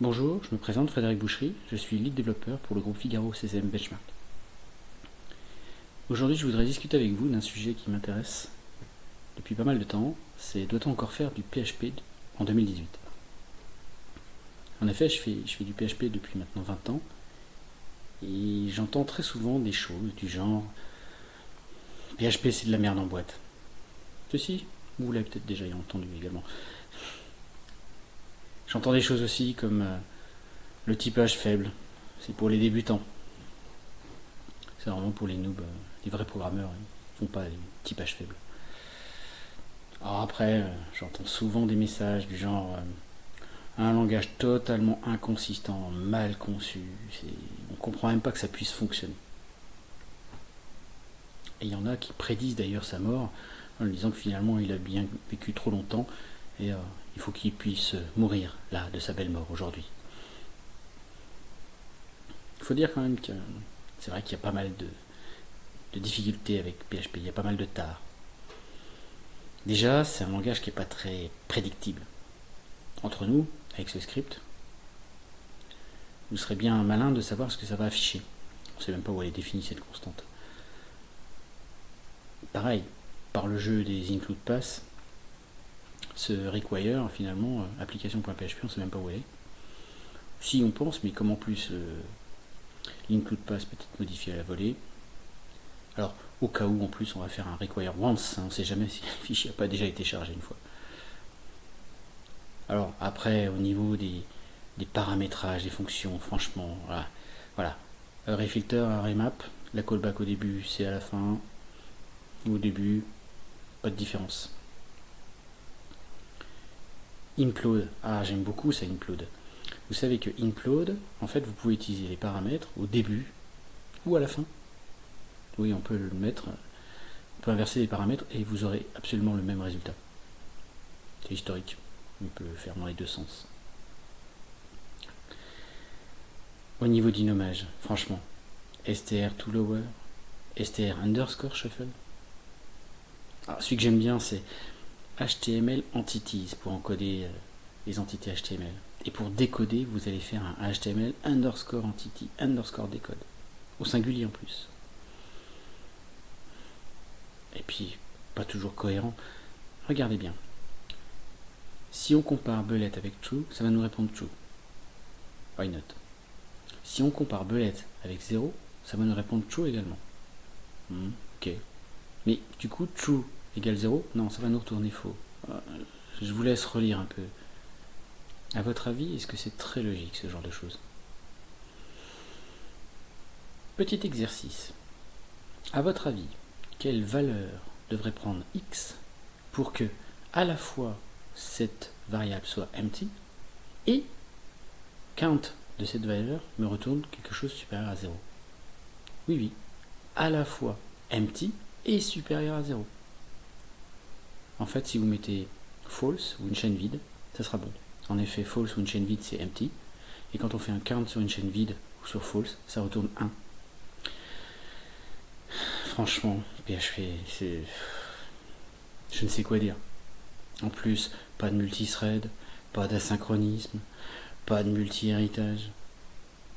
Bonjour, je me présente Frédéric Bouchery, je suis lead développeur pour le groupe Figaro CCM Benchmark. Aujourd'hui, je voudrais discuter avec vous d'un sujet qui m'intéresse depuis pas mal de temps, c'est doit-on encore faire du PHP en 2018? En effet, je fais du PHP depuis maintenant 20 ans et j'entends très souvent des choses du genre PHP c'est de la merde en boîte. Ceci, vous l'avez peut-être déjà entendu également. J'entends des choses aussi comme le typage faible, c'est pour les débutants. C'est vraiment pour les noobs, les vrais programmeurs, ils font pas les typages faibles. Alors après, j'entends souvent des messages du genre un langage totalement inconsistant, mal conçu, on comprend même pas que ça puisse fonctionner. Et il y en a qui prédisent d'ailleurs sa mort en disant que finalement il a bien vécu trop longtemps et il faut qu'il puisse mourir là de sa belle mort aujourd'hui. Il faut dire quand même que c'est vrai qu'il y a pas mal de difficultés avec PHP, il y a pas mal de tares. Déjà, c'est un langage qui n'est pas très prédictible. Entre nous, avec ce script, vous serez bien malin de savoir ce que ça va afficher. On ne sait même pas où elle est définie cette constante. Pareil, par le jeu des include pass, ce require, finalement, application.php, on ne sait même pas où elle est. Si on pense, mais comme en plus l'include pass peut être modifié à la volée, alors au cas où en plus on va faire un require once, on ne sait jamais si le fichier n'a pas déjà été chargé une fois. Alors après, au niveau des paramétrages, des fonctions, franchement, voilà. Array filter, array map, la callback au début, c'est à la fin, ou au début, pas de différence. Implode, j'aime beaucoup ça, implode. Vous savez que implode, en fait, vous pouvez utiliser les paramètres au début ou à la fin. Oui, on peut le mettre, on peut inverser les paramètres et vous aurez absolument le même résultat. C'est historique, on peut le faire dans les deux sens. Au niveau du nommage, franchement, str to lower, str underscore shuffle. Celui que j'aime bien, c'est HTML entities pour encoder les entités HTML. Et pour décoder, vous allez faire un HTML underscore entity underscore décode. Au singulier en plus. Et puis, pas toujours cohérent. Regardez bien. Si on compare bullet avec true, ça va nous répondre true. Why not? Si on compare bullet avec 0, ça va nous répondre true également. Ok. Mais du coup, true égale 0, non, ça va nous retourner faux. Je vous laisse relire un peu. À votre avis, est-ce que c'est très logique ce genre de choses? Petit exercice. À votre avis, quelle valeur devrait prendre x pour que, à la fois, cette variable soit empty et count de cette valeur me retourne quelque chose supérieur à 0? Oui, oui. À la fois empty et supérieur à 0. En fait, si vous mettez false ou une chaîne vide, ça sera bon. En effet, false ou une chaîne vide, c'est empty. Et quand on fait un count sur une chaîne vide ou sur false, ça retourne 1. Franchement, PHP, c'est... je ne sais quoi dire. En plus, pas de multithread, pas d'asynchronisme, pas de multi-héritage.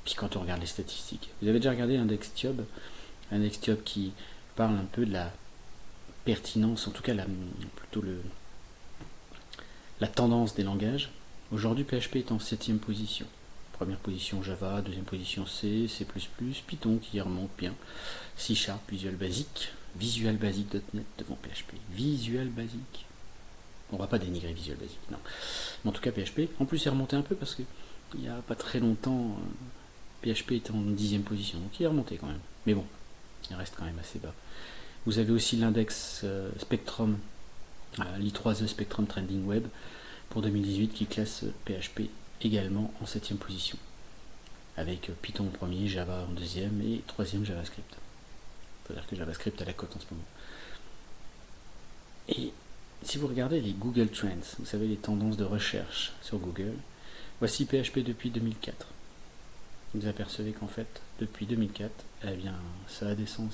Puis quand on regarde les statistiques, vous avez déjà regardé IndexTiob qui parle un peu de la pertinence, en tout cas plutôt la tendance des langages. Aujourd'hui, PHP est en 7ème position. Première position Java, deuxième position C, C++, Python qui remonte bien, C#, Visual Basic, Visual Basic.net devant PHP. Visual Basic. On va pas dénigrer Visual Basic, non. Mais en tout cas, PHP, en plus, il est remonté un peu parce que il n'y a pas très longtemps, PHP était en 10ème position, donc il est remonté quand même. Mais bon, il reste quand même assez bas. Vous avez aussi l'index Spectrum, l'I3E Spectrum Trending Web pour 2018 qui classe PHP également en 7ème position. Avec Python en premier, Java en deuxième et troisième JavaScript. C'est-à-dire que JavaScript a la cote en ce moment. Et si vous regardez les Google Trends, vous savez les tendances de recherche sur Google, voici PHP depuis 2004. Vous apercevez qu'en fait, depuis 2004, eh bien, ça descend.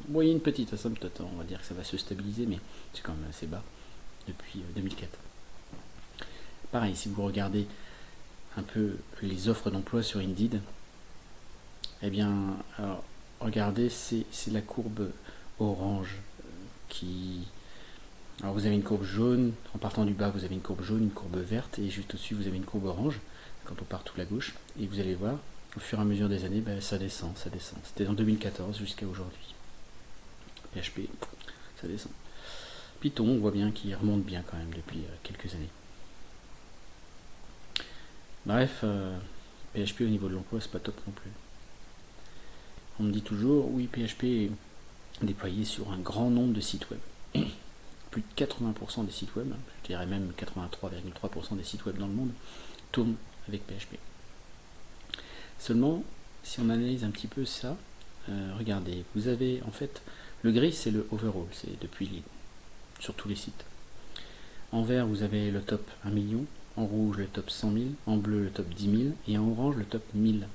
Bon, il y a une petite asymptote, on va dire que ça va se stabiliser, mais c'est quand même assez bas depuis 2004. Pareil, si vous regardez un peu les offres d'emploi sur Indeed, eh bien, alors, regardez, c'est la courbe orange qui... Alors vous avez une courbe jaune, en partant du bas vous avez une courbe jaune, une courbe verte, et juste au-dessus vous avez une courbe orange, quand on part tout à gauche, et vous allez voir, au fur et à mesure des années, ben, ça descend, ça descend. C'était en 2014 jusqu'à aujourd'hui. PHP, ça descend. Python, on voit bien qu'il remonte bien quand même depuis quelques années. Bref, PHP au niveau de l'emploi, c'est pas top non plus. On me dit toujours, oui, PHP est déployé sur un grand nombre de sites web. Plus de 80% des sites web, je dirais même 83,3% des sites web dans le monde, tournent avec PHP. Seulement, si on analyse un petit peu ça, regardez, vous avez en fait, le gris c'est le overall, c'est depuis sur tous les sites. En vert, vous avez le top 1 million, en rouge le top 100 000, en bleu le top 10 000 et en orange le top 1000.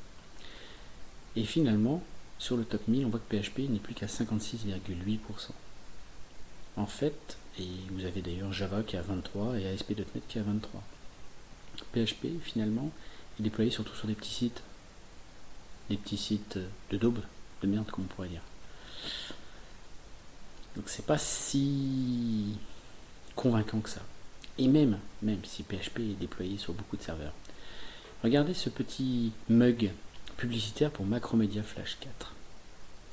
Et finalement, sur le top 1000, on voit que PHP n'est plus qu'à 56,8%. En fait, et vous avez d'ailleurs Java qui est à 23 et ASP.NET qui est à 23. PHP, finalement, est déployé surtout sur des petits sites de daube, de merde, comme on pourrait dire. Donc c'est pas si convaincant que ça. Et même si PHP est déployé sur beaucoup de serveurs. Regardez ce petit mug publicitaire pour Macromedia Flash 4.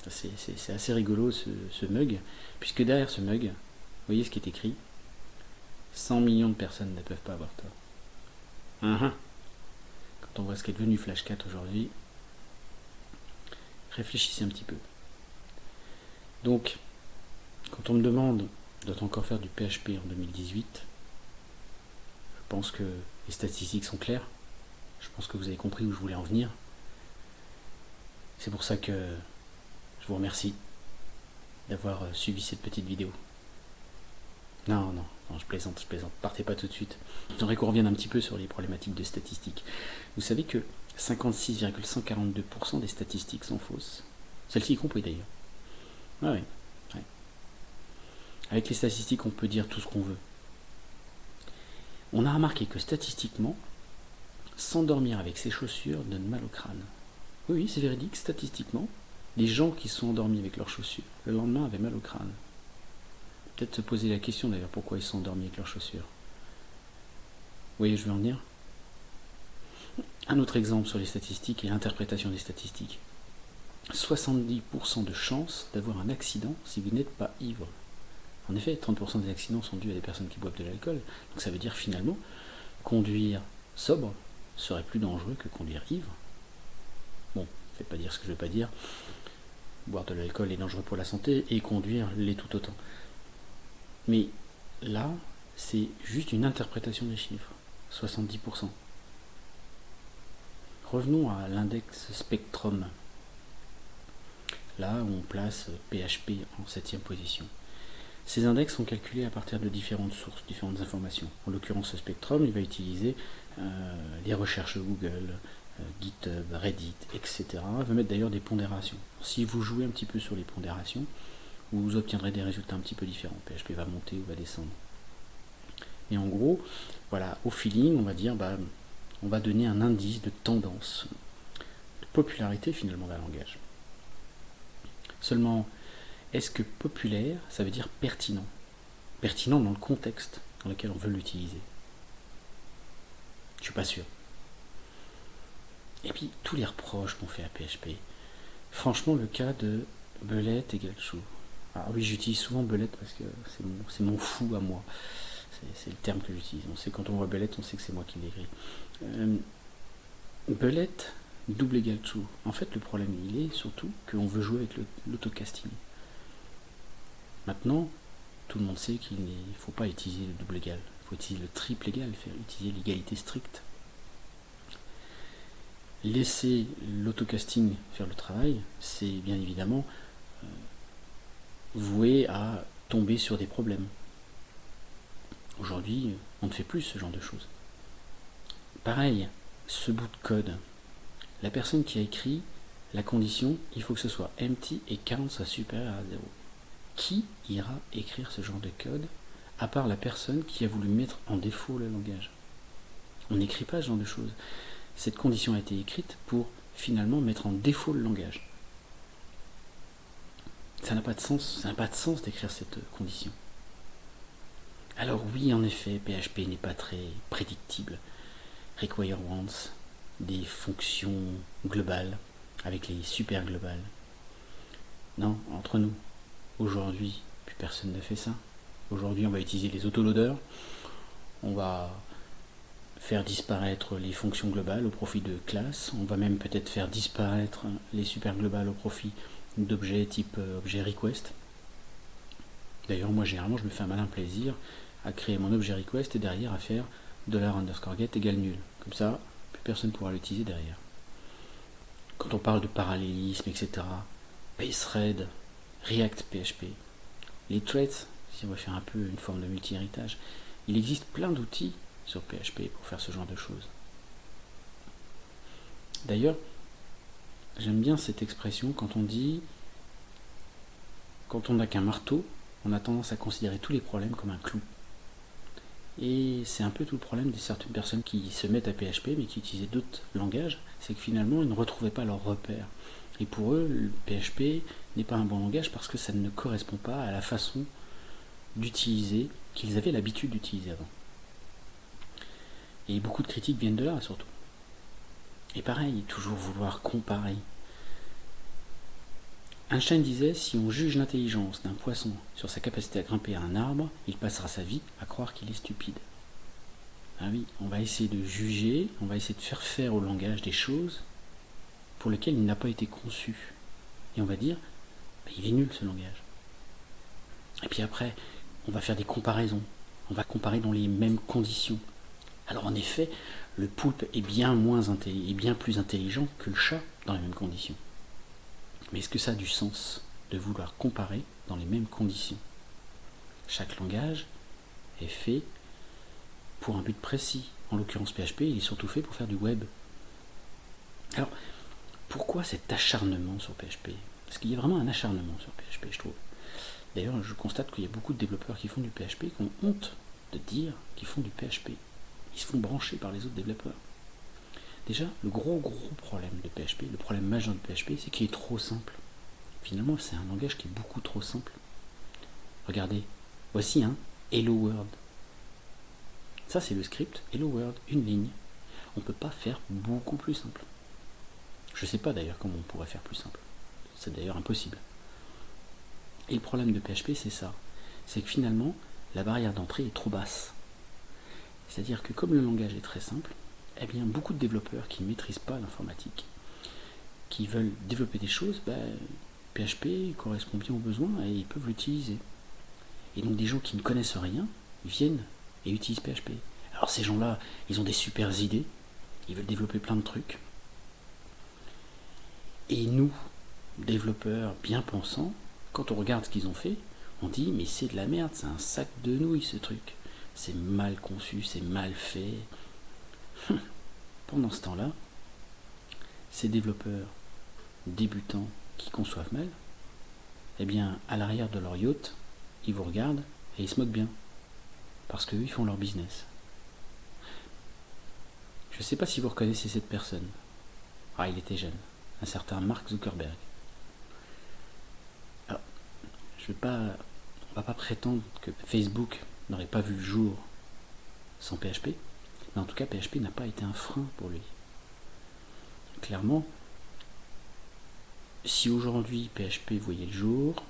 C'est assez rigolo ce mug, puisque derrière ce mug, vous voyez ce qui est écrit. 100 millions de personnes ne peuvent pas avoir tort. Quand on voit ce qu'est devenu Flash 4 aujourd'hui, réfléchissez un petit peu. Donc, quand on me demande, doit-on encore faire du PHP en 2018 ? Je pense que les statistiques sont claires. Je pense que vous avez compris où je voulais en venir. C'est pour ça que je vous remercie d'avoir suivi cette petite vidéo. Non, je plaisante. Partez pas tout de suite. J'aimerais qu'on revienne un petit peu sur les problématiques de statistiques. Vous savez que 56,142% des statistiques sont fausses. Celles-ci y compris d'ailleurs. Ah oui. Avec les statistiques, on peut dire tout ce qu'on veut. On a remarqué que statistiquement, s'endormir avec ses chaussures donne mal au crâne. Oui, c'est véridique, statistiquement, les gens qui sont endormis avec leurs chaussures, le lendemain avaient mal au crâne. Peut-être se poser la question d'ailleurs, pourquoi ils sont endormis avec leurs chaussures. Vous voyez, je veux en venir. Un autre exemple sur les statistiques et l'interprétation des statistiques. 70% de chances d'avoir un accident si vous n'êtes pas ivre. En effet, 30% des accidents sont dus à des personnes qui boivent de l'alcool. Donc ça veut dire finalement, conduire sobre serait plus dangereux que conduire ivre. Bon, je ne vais pas dire ce que je ne veux pas dire. Boire de l'alcool est dangereux pour la santé et conduire l'est tout autant. Mais là, c'est juste une interprétation des chiffres. 70%. Revenons à l'index Spectrum. Là où on place PHP en 7e position. Ces index sont calculés à partir de différentes sources, différentes informations. En l'occurrence, ce Spectrum, il va utiliser les recherches Google, GitHub, Reddit, etc. Il va mettre d'ailleurs des pondérations. Si vous jouez un petit peu sur les pondérations, vous obtiendrez des résultats un petit peu différents. PHP va monter ou va descendre. Et en gros, voilà, au feeling, on va dire, on va donner un indice de tendance, de popularité finalement d'un langage. Seulement, est-ce que populaire, ça veut dire pertinent? Pertinent dans le contexte dans lequel on veut l'utiliser. Je suis pas sûr. Et puis, tous les reproches qu'on fait à PHP. Franchement, le cas de belette égale chou. Ah oui, j'utilise souvent belette parce que c'est mon fou à moi. C'est le terme que j'utilise. On sait quand on voit belette, on sait que c'est moi qui l'écris. Belette double égale true. En fait, le problème, il est surtout qu'on veut jouer avec l'autocasting. Maintenant, tout le monde sait qu'il ne faut pas utiliser le double égal. Il faut utiliser le triple égal, utiliser l'égalité stricte. Laisser l'autocasting faire le travail, c'est bien évidemment voué à tomber sur des problèmes. Aujourd'hui, on ne fait plus ce genre de choses. Pareil, ce bout de code, la personne qui a écrit la condition, il faut que ce soit empty et count soit supérieur à 0. Qui ira écrire ce genre de code, à part la personne qui a voulu mettre en défaut le langage? On n'écrit pas ce genre de choses. cette condition a été écrite pour finalement mettre en défaut le langage. Ça n'a pas de sens, ça n'a pas de sens d'écrire cette condition. Alors oui, en effet, PHP n'est pas très prédictible. Require once, des fonctions globales, avec les super globales. Non, entre nous, aujourd'hui, plus personne ne fait ça. Aujourd'hui, on va utiliser les autoloaders, on va faire disparaître les fonctions globales au profit de classes, on va même peut-être faire disparaître les super globales au profit d'objets type objet request. D'ailleurs, moi, généralement, je me fais un malin plaisir à créer mon objet request et derrière à faire $_get égale nul. Comme ça, plus personne ne pourra l'utiliser derrière. Quand on parle de parallélisme, etc., PaceThread, React PHP, les threads, si on va faire un peu une forme de multi-héritage, il existe plein d'outils sur PHP pour faire ce genre de choses. D'ailleurs, j'aime bien cette expression quand on dit quand on n'a qu'un marteau, on a tendance à considérer tous les problèmes comme un clou. Et c'est un peu tout le problème de certaines personnes qui se mettent à PHP mais qui utilisaient d'autres langages, c'est que finalement ils ne retrouvaient pas leurs repères. Et pour eux, le PHP n'est pas un bon langage parce que ça ne correspond pas à la façon d'utiliser qu'ils avaient l'habitude d'utiliser avant. Et beaucoup de critiques viennent de là surtout. Et pareil, toujours vouloir comparer. Einstein disait, si on juge l'intelligence d'un poisson sur sa capacité à grimper à un arbre, il passera sa vie à croire qu'il est stupide. Ah oui, on va essayer de juger, on va essayer de faire au langage des choses pour lesquelles il n'a pas été conçu. Et on va dire, il est nul ce langage. Et puis après, on va faire des comparaisons. On va comparer dans les mêmes conditions. Alors en effet, le poulpe est bien plus intelligent que le chat dans les mêmes conditions. Mais est-ce que ça a du sens de vouloir comparer dans les mêmes conditions? Chaque langage est fait pour un but précis. En l'occurrence PHP, il est surtout fait pour faire du web. Alors, pourquoi cet acharnement sur PHP? Parce qu'il y a vraiment un acharnement sur PHP, je trouve. D'ailleurs, je constate qu'il y a beaucoup de développeurs qui font du PHP qui ont honte de dire qu'ils font du PHP. Ils se font brancher par les autres développeurs. Déjà, le gros problème de PHP, le problème majeur de PHP, c'est qu'il est trop simple. Finalement, c'est un langage qui est beaucoup trop simple. Regardez, voici un Hello World. Ça, c'est le script Hello World, une ligne. On ne peut pas faire beaucoup plus simple. Je ne sais pas d'ailleurs comment on pourrait faire plus simple. C'est d'ailleurs impossible. Et le problème de PHP, c'est ça. C'est que finalement, la barrière d'entrée est trop basse. C'est-à-dire que comme le langage est très simple, eh bien, beaucoup de développeurs qui ne maîtrisent pas l'informatique, qui veulent développer des choses, PHP correspond bien aux besoins et ils peuvent l'utiliser. Et donc des gens qui ne connaissent rien viennent et utilisent PHP. Alors ces gens-là, ils ont des super idées, ils veulent développer plein de trucs. Et nous, développeurs bien pensants, quand on regarde ce qu'ils ont fait, on dit mais c'est de la merde, c'est un sac de nouilles ce truc. C'est mal conçu, c'est mal fait. Pendant ce temps-là, ces développeurs débutants qui conçoivent mal, eh bien, à l'arrière de leur yacht, ils vous regardent et ils se moquent bien. Parce qu'eux, ils font leur business. Je ne sais pas si vous reconnaissez cette personne. Ah, il était jeune. Un certain Mark Zuckerberg. Alors, on ne va pas prétendre que Facebook n'aurait pas vu le jour sans PHP, mais en tout cas, PHP n'a pas été un frein pour lui. Clairement, si aujourd'hui PHP voyait le jour,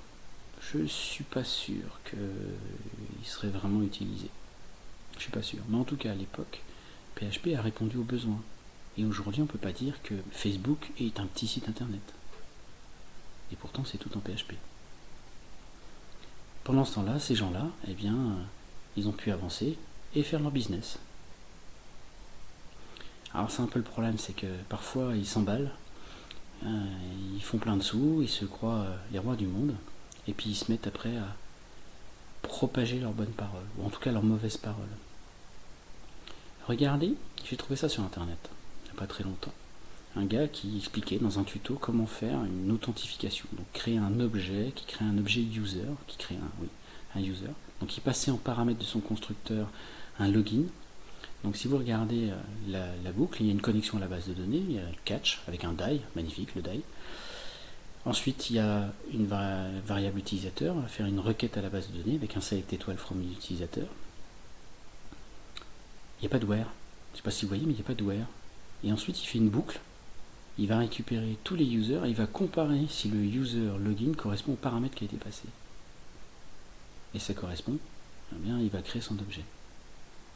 je suis pas sûr qu'il serait vraiment utilisé. Je suis pas sûr. Mais en tout cas, à l'époque, PHP a répondu aux besoins. Et aujourd'hui, on ne peut pas dire que Facebook est un petit site internet. Et pourtant, c'est tout en PHP. Pendant ce temps-là, ces gens-là, eh bien, ils ont pu avancer et faire leur business. Alors c'est un peu le problème, c'est que parfois ils s'emballent, ils font plein de sous, ils se croient les rois du monde, et puis ils se mettent après à propager leurs bonnes paroles, ou en tout cas leurs mauvaises paroles. Regardez, j'ai trouvé ça sur internet, il n'y a pas très longtemps. Un gars qui expliquait dans un tuto comment faire une authentification. Donc créer un objet, qui crée un objet user, qui crée un user. Donc il passait en paramètre de son constructeur un login. Donc si vous regardez la boucle, il y a une connexion à la base de données, il y a le catch avec un die, magnifique le die. Ensuite, il y a une variable utilisateur, on va faire une requête à la base de données avec un select étoile from utilisateur. Il n'y a pas de where, je ne sais pas si vous voyez, mais il n'y a pas de where. Et ensuite, il fait une boucle, il va récupérer tous les users et il va comparer si le user login correspond au paramètre qui a été passé. Et ça correspond, eh bien, il va créer son objet.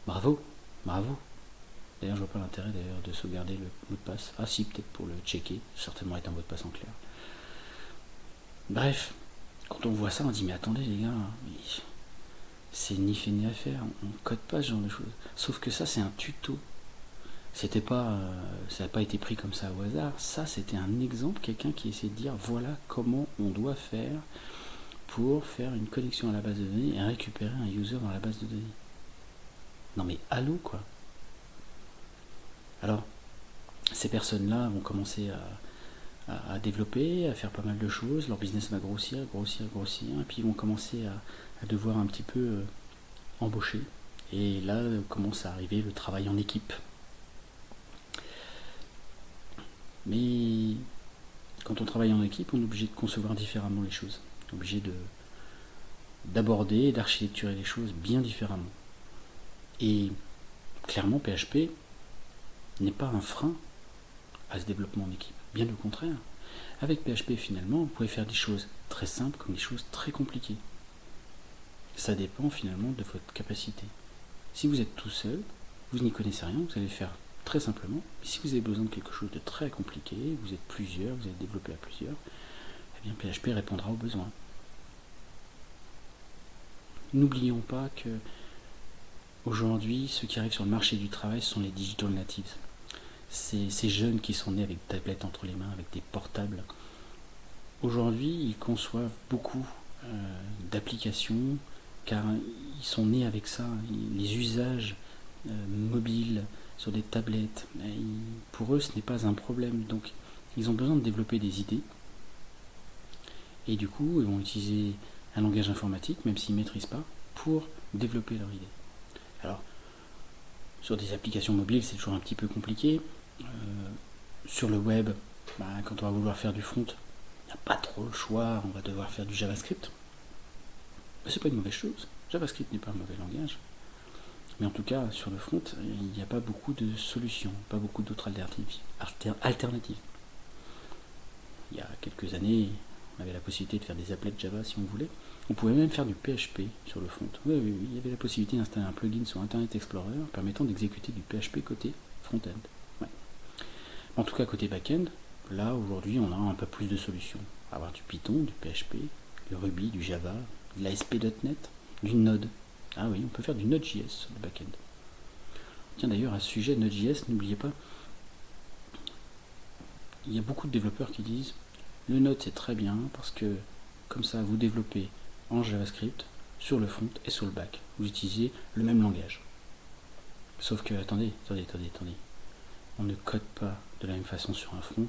Bravo, bravo. D'ailleurs, je vois pas l'intérêt d'ailleurs de sauvegarder le mot de passe. Ah si, peut-être pour le checker, certainement être un mot de passe en clair. Bref, quand on voit ça, on dit mais attendez les gars, c'est ni fait ni à faire, on code pas ce genre de choses. Sauf que ça, c'est un tuto. C'était pas, ça n'a pas été pris comme ça au hasard. Ça, c'était un exemple, quelqu'un qui essaie de dire voilà comment on doit faire pour faire une connexion à la base de données et récupérer un user dans la base de données. Non mais allô quoi. Alors, ces personnes-là vont commencer à développer, à faire pas mal de choses, leur business va grossir, et puis ils vont commencer à devoir un petit peu embaucher. Et là commence à arriver le travail en équipe. Mais quand on travaille en équipe, on est obligé de concevoir différemment les choses. On est obligé d'aborder et d'architecturer les choses bien différemment. Et clairement, PHP n'est pas un frein à ce développement en équipe. Bien au contraire. Avec PHP, finalement, vous pouvez faire des choses très simples comme des choses très compliquées. Ça dépend finalement de votre capacité. Si vous êtes tout seul, vous n'y connaissez rien, vous allez le faire très simplement. Mais si vous avez besoin de quelque chose de très compliqué, vous êtes plusieurs, vous allez développer à plusieurs, eh bien PHP répondra aux besoins. N'oublions pas que aujourd'hui, ceux qui arrivent sur le marché du travail sont les digital natives. Ces jeunes qui sont nés avec des tablettes entre les mains, avec des portables. Aujourd'hui, ils conçoivent beaucoup d'applications car ils sont nés avec ça. Les usages mobiles sur des tablettes, pour eux, ce n'est pas un problème. Donc, ils ont besoin de développer des idées. Et du coup, ils vont utiliser un langage informatique, même s'ils ne maîtrisent pas, pour développer leur idée. Alors, sur des applications mobiles, c'est toujours un petit peu compliqué. Sur le web, quand on va vouloir faire du front, il n'y a pas trop le choix, on va devoir faire du JavaScript. Mais c'est pas une mauvaise chose. JavaScript n'est pas un mauvais langage. Mais en tout cas, sur le front, il n'y a pas beaucoup de solutions, pas beaucoup d'autres alternatives. Il y a quelques années, on avait la possibilité de faire des applets Java si on voulait. On pouvait même faire du PHP sur le front. Oui, il y avait la possibilité d'installer un plugin sur Internet Explorer permettant d'exécuter du PHP côté front-end. Ouais. En tout cas, côté back-end, là, aujourd'hui, on a un peu plus de solutions. On va avoir du Python, du PHP, du Ruby, du Java, de l'ASP.NET, du Node. Ah oui, on peut faire du Node.js sur le back-end. Tiens, d'ailleurs, à ce sujet, Node.js, n'oubliez pas, il y a beaucoup de développeurs qui disent le Node c'est très bien parce que comme ça vous développez en JavaScript sur le front et sur le back. Vous utilisez le même langage. Sauf que, attendez. On ne code pas de la même façon sur un front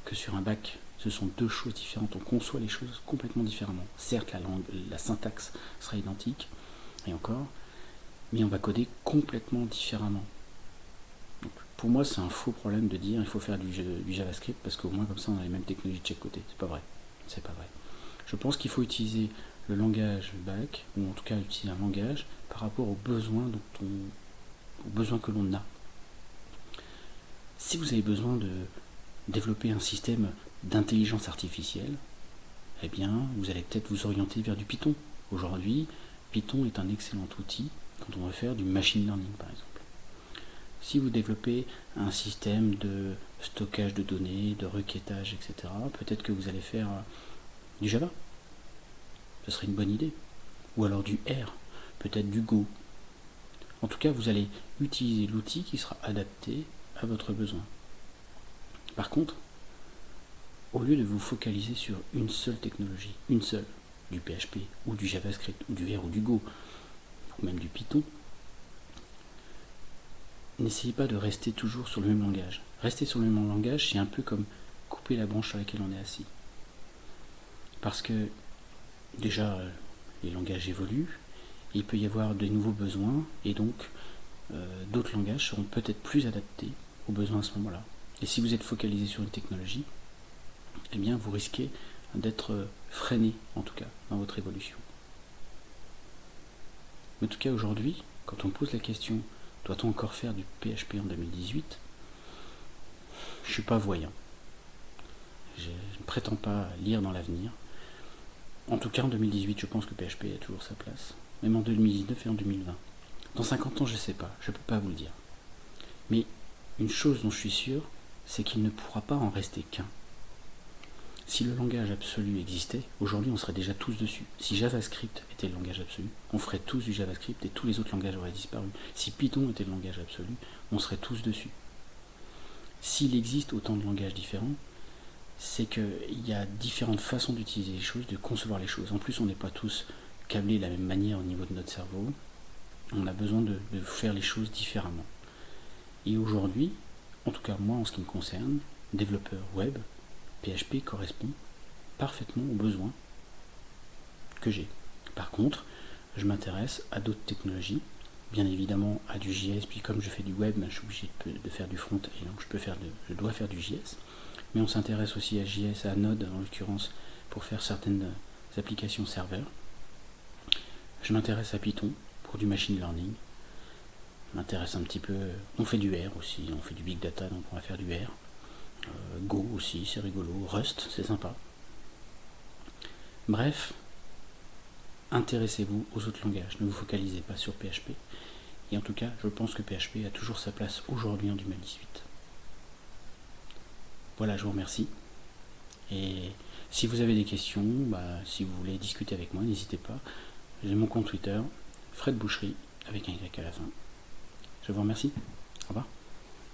que sur un back. Ce sont deux choses différentes. On conçoit les choses complètement différemment. Certes, la syntaxe sera identique, et encore, mais on va coder complètement différemment. Donc, pour moi, c'est un faux problème de dire il faut faire du JavaScript parce qu'au moins comme ça on a les mêmes technologies de chaque côté. C'est pas vrai. Je pense qu'il faut utiliser le langage back, ou en tout cas utiliser un langage par rapport aux besoins que l'on a. Si vous avez besoin de développer un système d'intelligence artificielle, eh bien vous allez peut-être vous orienter vers du Python. Aujourd'hui, Python est un excellent outil quand on veut faire du machine learning par exemple. Si vous développez un système de stockage de données, de requêtage, etc., peut-être que vous allez faire du Java. Ce serait une bonne idée. Ou alors du R, peut-être du Go. En tout cas, vous allez utiliser l'outil qui sera adapté à votre besoin. Par contre, au lieu de vous focaliser sur une seule technologie, du PHP, ou du JavaScript, ou du R, ou du Go, ou même du Python, n'essayez pas de rester toujours sur le même langage. Rester sur le même langage, c'est un peu comme couper la branche sur laquelle on est assis. Parce que, déjà, les langages évoluent, il peut y avoir de nouveaux besoins, et donc, d'autres langages seront peut-être plus adaptés aux besoins à ce moment-là. Et si vous êtes focalisé sur une technologie, eh bien vous risquez d'être freiné, en tout cas, dans votre évolution. Mais en tout cas, aujourd'hui, quand on pose la question « Doit-on encore faire du PHP en 2018 ?» Je ne suis pas voyant. Je ne prétends pas lire dans l'avenir. En tout cas, en 2018, je pense que PHP a toujours sa place. Même en 2019 et en 2020. Dans 50 ans, je ne sais pas. Je ne peux pas vous le dire. Mais une chose dont je suis sûr, c'est qu'il ne pourra pas en rester qu'un. Si le langage absolu existait, aujourd'hui on serait déjà tous dessus. Si JavaScript était le langage absolu, on ferait tous du JavaScript et tous les autres langages auraient disparu. Si Python était le langage absolu, on serait tous dessus. S'il existe autant de langages différents, c'est qu'il y a différentes façons d'utiliser les choses, de concevoir les choses. En plus, on n'est pas tous câblés de la même manière au niveau de notre cerveau. On a besoin de faire les choses différemment. Et aujourd'hui, en tout cas moi en ce qui me concerne, développeur web, PHP correspond parfaitement aux besoins que j'ai. Par contre, je m'intéresse à d'autres technologies, bien évidemment à du JS, puis comme je fais du web, je suis obligé de faire du front, et donc je dois faire du JS. Mais on s'intéresse aussi à JS, à Node en l'occurrence, pour faire certaines applications serveurs. Je m'intéresse à Python pour du machine learning. Je m'intéresse un petit peu, on fait du R aussi, on fait du big data, donc on va faire du R. Go aussi, c'est rigolo. Rust, c'est sympa. Bref, intéressez-vous aux autres langages. Ne vous focalisez pas sur PHP. Et en tout cas, je pense que PHP a toujours sa place aujourd'hui en 2018. Voilà, je vous remercie. Et si vous avez des questions, si vous voulez discuter avec moi, n'hésitez pas. J'ai mon compte Twitter, Fred Boucherie, avec un Y à la fin. Je vous remercie. Au revoir.